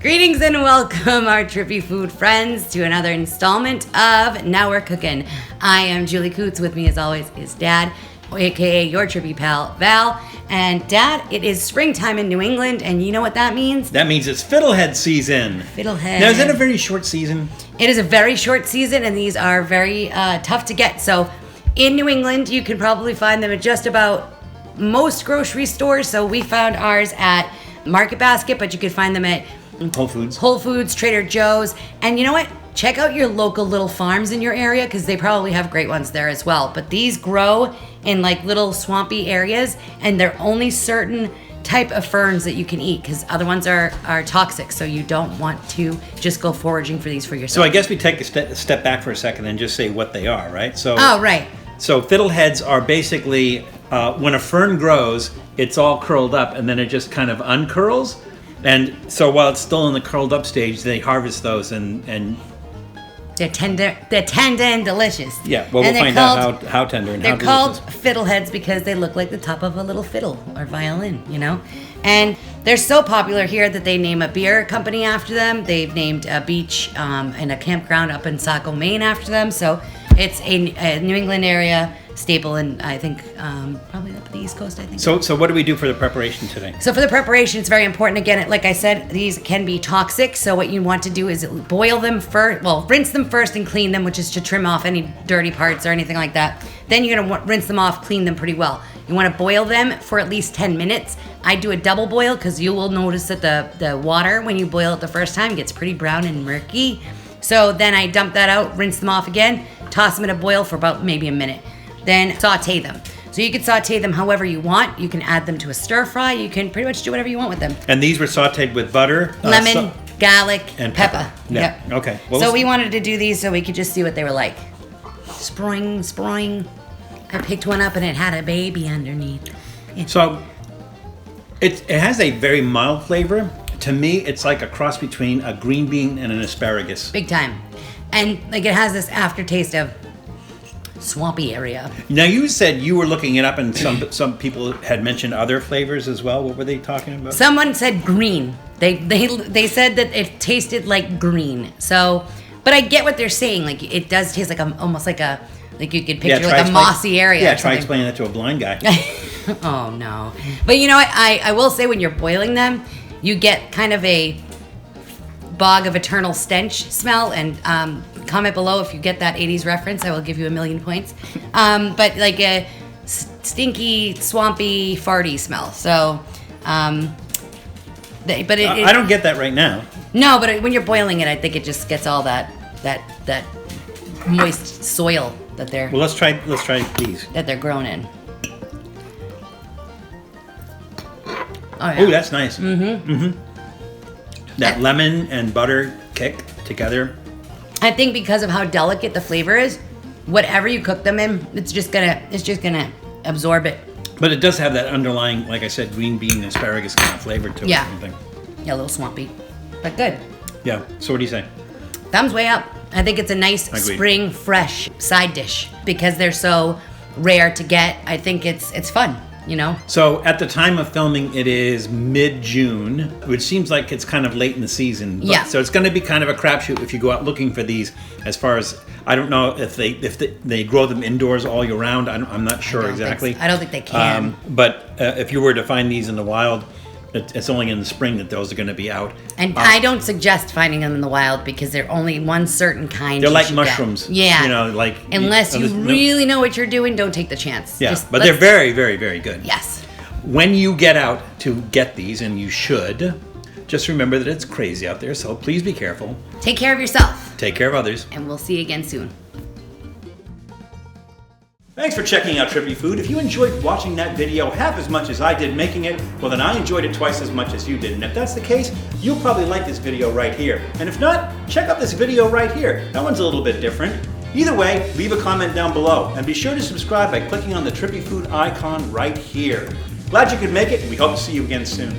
Greetings and welcome, our Trippy food friends, to another installment of Now We're Cooking. I am Julie Coots. With me, as always, is Dad, aka your Trippy pal, Val. And Dad, it is springtime in New England, and you know what that means? That means it's fiddlehead season. Fiddlehead. Now, is that a very short season? It is a very short season, and these are very tough to get. So, in New England, you can probably find them at just about most grocery stores. So, we found ours at Market Basket, but you could find them at Whole Foods, Trader Joe's. And you know what? Check out your local little farms in your area because they probably have great ones there as well. But these grow in like little swampy areas, and they're only certain type of ferns that you can eat because other ones are toxic. So you don't want to just go foraging for these for yourself. So I guess we take a step back for a second and just say what they are, right? So right. So fiddleheads are basically when a fern grows, it's all curled up and then it just kind of uncurls. And so while it's still in the curled up stage, they harvest those and they're tender and delicious. Yeah, well, we'll find out how tender and how delicious. They're called fiddleheads because they look like the top of a little fiddle or violin, you know? And they're so popular here that they name a beer company after them. They've named a beach and a campground up in Saco, Maine after them. So it's a New England area staple, and I think probably up the East Coast, I think. So what do we do for the preparation today? So for the preparation, it's very important. Again, like I said, these can be toxic. So what you want to do is boil them first. Well, rinse them first and clean them, which is to trim off any dirty parts or anything like that. Then you're going to rinse them off, clean them pretty well. You want to boil them for at least 10 minutes. I do a double boil because you will notice that the water, when you boil it the first time, gets pretty brown and murky. So then I dump that out, rinse them off again, toss them in a boil for about maybe a minute. Then saute them. So you can saute them however you want. You can add them to a stir fry. You can pretty much do whatever you want with them. And these were sauteed with butter, lemon, garlic, and pepper. Yeah. Yep. Okay. Well, so we wanted to do these so we could just see what they were like. Spring. I picked one up and it had a baby underneath. Yeah. So it has a very mild flavor. To me, it's like a cross between a green bean and an asparagus. Big time. And like it has this aftertaste of swampy area. Now you said you were looking it up, and some people had mentioned other flavors as well. What were they talking about? Someone said green. They said that it tasted like green. So, but I get what they're saying. Like it does taste like almost like you could picture like a mossy area. Yeah, try explaining that to a blind guy. Oh no! But you know what? I will say when you're boiling them, you get kind of a bog of eternal stench smell, and comment below if you get that 80s reference. I will give you 1,000,000 points. But like a stinky, swampy, farty smell. So, I don't get that right now. No, but when you're boiling it, I think it just gets all that moist soil that they're. Well, let's try these. That they're grown in. Oh, yeah. Ooh, that's nice. That lemon and butter kick together. I think because of how delicate the flavor is, whatever you cook them in, it's just gonna absorb it. But it does have that underlying, like I said, green bean asparagus kind of flavor to it. Yeah. Yeah, a little swampy, but good. Yeah. So what do you say? Thumbs way up. I think it's a nice spring fresh side dish because they're so rare to get. I think it's fun. You know? So at the time of filming, it is mid-June, which seems like it's kind of late in the season. Yeah. So it's going to be kind of a crapshoot if you go out looking for these. As far as I don't know if they grow them indoors all year round. I'm not sure exactly. I don't think they can. But if you were to find these in the wild, it's only in the spring that those are going to be out. And I don't suggest finding them in the wild because they're only one certain kind. They're like mushrooms. Get. Yeah. You know, like unless you really know what you're doing, don't take the chance. Yeah, but they're very, very, very good. Yes. When you get out to get these, and you should, just remember that it's crazy out there, so please be careful. Take care of yourself. Take care of others. And we'll see you again soon. Thanks for checking out Trippy Food. If you enjoyed watching that video half as much as I did making it, well then I enjoyed it twice as much as you did. And if that's the case, you'll probably like this video right here. And if not, check out this video right here. That one's a little bit different. Either way, leave a comment down below. And be sure to subscribe by clicking on the Trippy Food icon right here. Glad you could make it, and we hope to see you again soon.